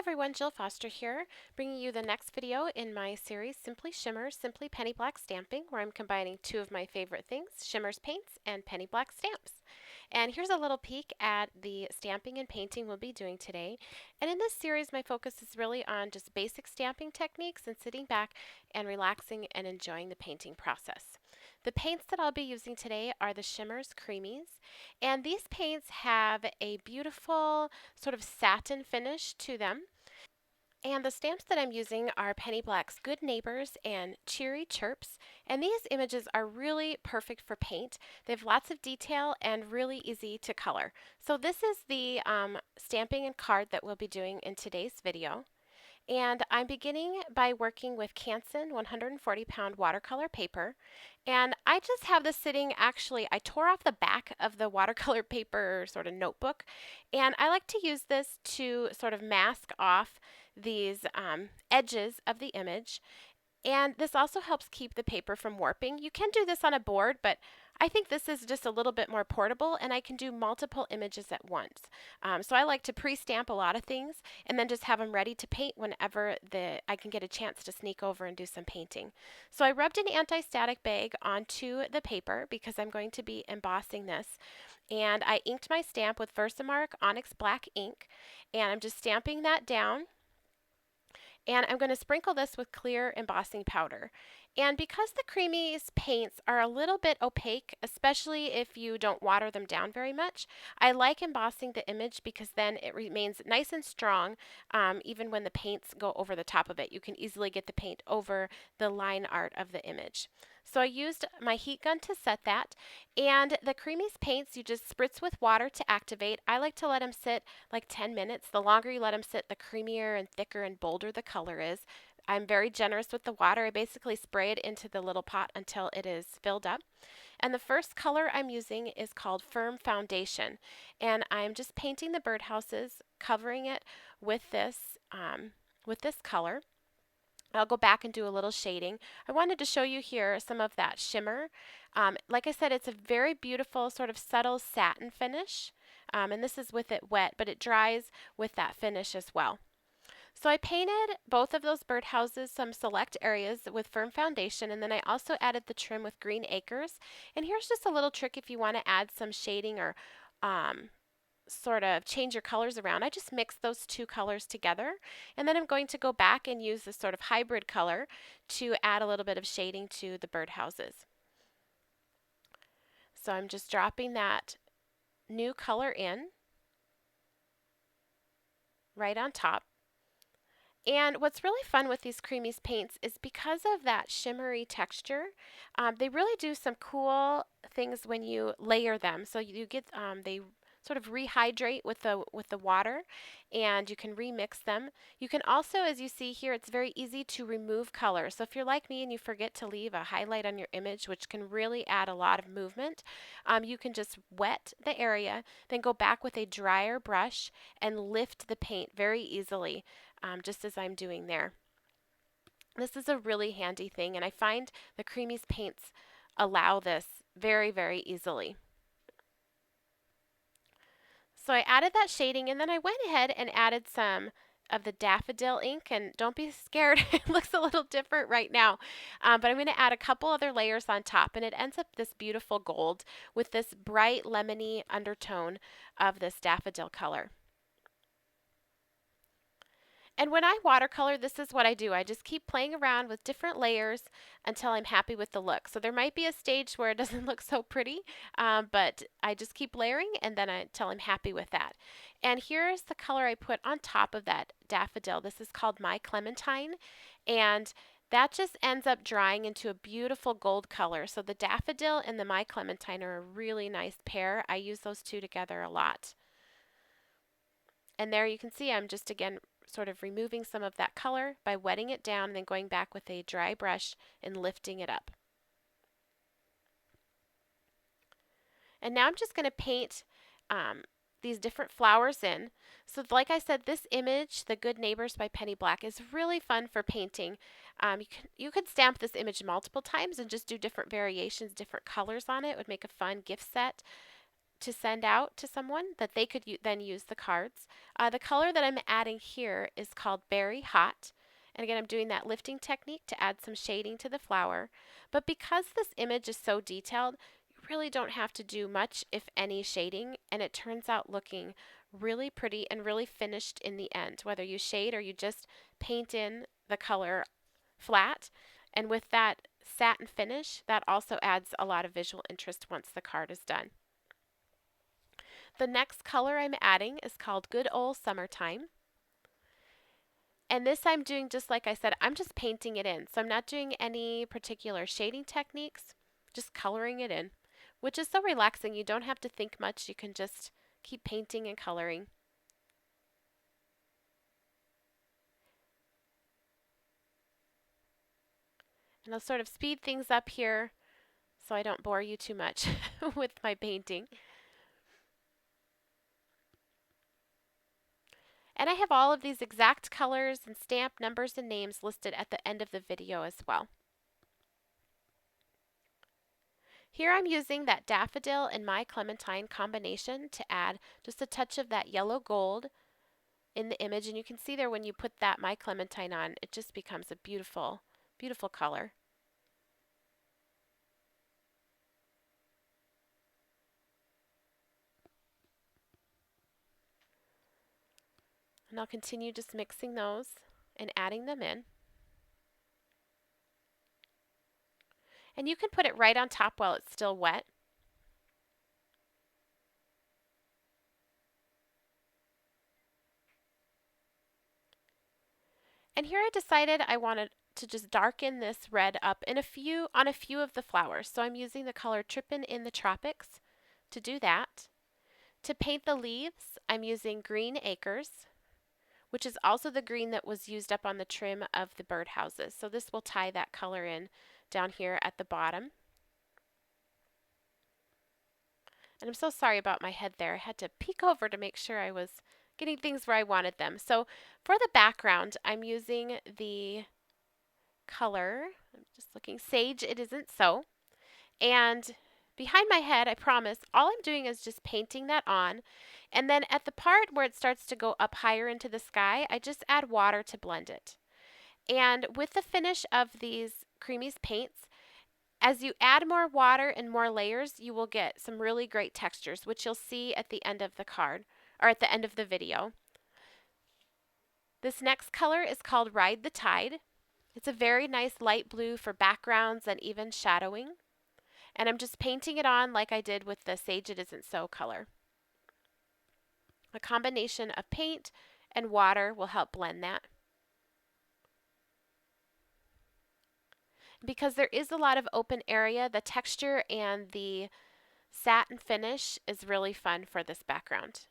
everyone, Jill Foster here, bringing you the next video in my series Simply Shimmerz, Simply Penny Black Stamping, where I'm combining two of my favorite things, Shimmerz paints and penny black stamps. And here's a little peek at the stamping and painting we'll be doing today. And in this series, my focus is really on just basic stamping techniques and sitting back and relaxing and enjoying the painting process. The paints that I'll be using today are the Shimmerz Creamies, and these paints have a beautiful sort of satin finish to them. And the stamps that I'm using are Penny Black's Good Neighbors and Cheery Chirps, and these images are really perfect for paint. They have lots of detail and really easy to color. So this is the stamping and card that we'll be doing in today's video. And I'm beginning by working with Canson 140-pound watercolor paper. And I just have this sitting, actually, I tore off the back of the watercolor paper sort of notebook. And I like to use this to sort of mask off these edges of the image. And this also helps keep the paper from warping. You can do this on a board, but I think this is just a little bit more portable, and I can do multiple images at once. So I like to pre-stamp a lot of things and then just have them ready to paint whenever I can get a chance to sneak over and do some painting. So I rubbed an anti-static bag onto the paper because I'm going to be embossing this. And I inked my stamp with Versamark Onyx Black ink, and I'm just stamping that down. And I'm going to sprinkle this with clear embossing powder. And because the Creamies paints are a little bit opaque, especially if you don't water them down very much, I like embossing the image because then it remains nice and strong even when the paints go over the top of it. You can easily get the paint over the line art of the image. So I used my heat gun to set that, and the Creamies paints you just spritz with water to activate. I like to let them sit like 10 minutes. The longer you let them sit, the creamier and thicker and bolder the color is. I'm very generous with the water. I basically spray it into the little pot until it is filled up. And the first color I'm using is called Firm Foundation, and I'm just painting the birdhouses, covering it with this color. I'll go back and do a little shading. I wanted to show you here some of that shimmer. Like I said, it's a very beautiful sort of subtle satin finish, and this is with it wet, but it dries with that finish as well. So I painted both of those birdhouses, some select areas with Firm Foundation, and then I also added the trim with Green Acres. And here's just a little trick if you want to add some shading or sort of change your colors around. I just mix those two colors together, and then I'm going to go back and use this sort of hybrid color to add a little bit of shading to the birdhouses. So I'm just dropping that new color in right on top. And what's really fun with these Creamies paints is because of that shimmery texture, they really do some cool things when you layer them. So you get they sort of rehydrate with the water, and you can remix them. You can also, as you see here, it's very easy to remove color. So if you're like me and you forget to leave a highlight on your image, which can really add a lot of movement, you can just wet the area, then go back with a drier brush and lift the paint very easily, just as I'm doing there. This is a really handy thing, and I find the Creamies paints allow this very, very easily. So I added that shading, and then I went ahead and added some of the daffodil ink, and don't be scared, it looks a little different right now, but I'm going to add a couple other layers on top, and it ends up this beautiful gold with this bright lemony undertone of this daffodil color. And when I watercolor, this is what I do. I just keep playing around with different layers until I'm happy with the look. So there might be a stage where it doesn't look so pretty, but I just keep layering and then until I'm happy with that. And here's the color I put on top of that daffodil. This is called My Clementine, and that just ends up drying into a beautiful gold color. So the daffodil and the My Clementine are a really nice pair. I use those two together a lot. And there you can see I'm just again sort of removing some of that color by wetting it down and then going back with a dry brush and lifting it up. And now I'm just going to paint these different flowers in. So like I said, this image, The Good Neighbors by Penny Black, is really fun for painting. You could stamp this image multiple times and just do different variations, different colors on it. It would make a fun gift set to send out to someone that they could then use the cards. The color that I'm adding here is called Berry Hot. And again, I'm doing that lifting technique to add some shading to the flower. But because this image is so detailed, you really don't have to do much, if any, shading, and it turns out looking really pretty and really finished in the end, whether you shade or you just paint in the color flat. And with that satin finish, that also adds a lot of visual interest once the card is done. The next color I'm adding is called Good Old Summertime. And this I'm doing just like I said, I'm just painting it in. So I'm not doing any particular shading techniques, just coloring it in, which is so relaxing. You don't have to think much. You can just keep painting and coloring. And I'll sort of speed things up here so I don't bore you too much with my painting. And I have all of these exact colors and stamp numbers and names listed at the end of the video as well. Here I'm using that daffodil and my clementine combination to add just a touch of that yellow gold in the image. And you can see there when you put that my clementine on, it just becomes a beautiful, beautiful color. And I'll continue just mixing those and adding them in. And you can put it right on top while it's still wet. And here I decided I wanted to just darken this red up on a few of the flowers. So I'm using the color Trippin' in the Tropics to do that. To paint the leaves, I'm using Green Acres, which is also the green that was used up on the trim of the birdhouses. So this will tie that color in down here at the bottom. And I'm so sorry about my head there. I had to peek over to make sure I was getting things where I wanted them. So for the background, I'm using the color, I'm just looking, Sage It Isn't So. And behind my head, I promise, all I'm doing is just painting that on. And then at the part where it starts to go up higher into the sky, I just add water to blend it. And with the finish of these Creamies paints, as you add more water and more layers, you will get some really great textures, which you'll see at the end of the card, or at the end of the video. This next color is called Ride the Tide. It's a very nice light blue for backgrounds and even shadowing. And I'm just painting it on like I did with the Sage It Isn't So color. A combination of paint and water will help blend that. Because there is a lot of open area, the texture and the satin finish is really fun for this background.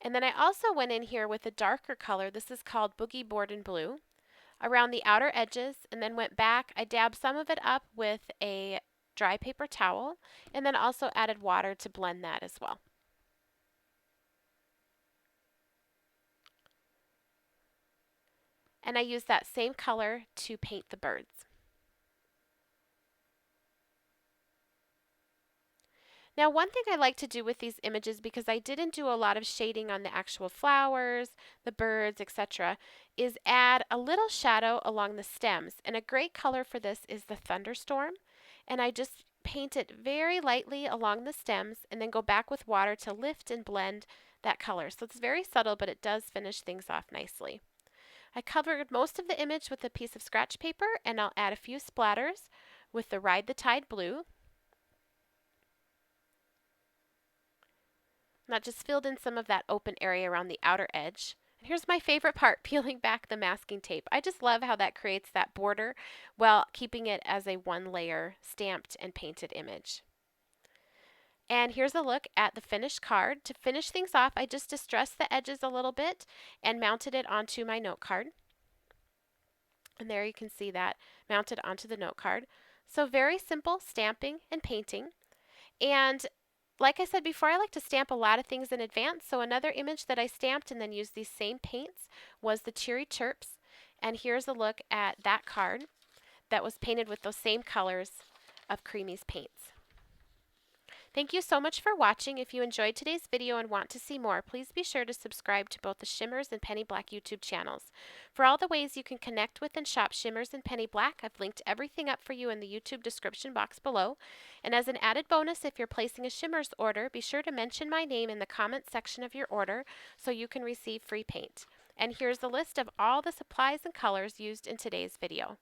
And then I also went in here with a darker color. This is called Boogie Board Blue, around the outer edges, and then went back. I dabbed some of it up with a dry paper towel, and then also added water to blend that as well. And I used that same color to paint the birds. Now, one thing I like to do with these images, because I didn't do a lot of shading on the actual flowers, the birds, etc., is add a little shadow along the stems. And a great color for this is the Thunderstorm. And I just paint it very lightly along the stems and then go back with water to lift and blend that color. So it's very subtle, but it does finish things off nicely. I covered most of the image with a piece of scratch paper, and I'll add a few splatters with the Ride the Tide blue. And that just filled in some of that open area around the outer edge. And here's my favorite part, peeling back the masking tape. I just love how that creates that border while keeping it as a one-layer stamped and painted image. And here's a look at the finished card. To finish things off, I just distressed the edges a little bit and mounted it onto my note card. And there you can see that mounted onto the note card. So very simple stamping and painting. And like I said before, I like to stamp a lot of things in advance. So another image that I stamped and then used these same paints was the Cheery Chirps. And here's a look at that card. that was painted with those same colors of Creamy's paints. Thank you so much for watching. If you enjoyed today's video and want to see more, please be sure to subscribe to both the Shimmerz and Penny Black YouTube channels. For all the ways you can connect with and shop Shimmerz and Penny Black, I've linked everything up for you in the YouTube description box below. And as an added bonus, if you're placing a Shimmerz order, be sure to mention my name in the comment section of your order so you can receive free paint. And here's a list of all the supplies and colors used in today's video.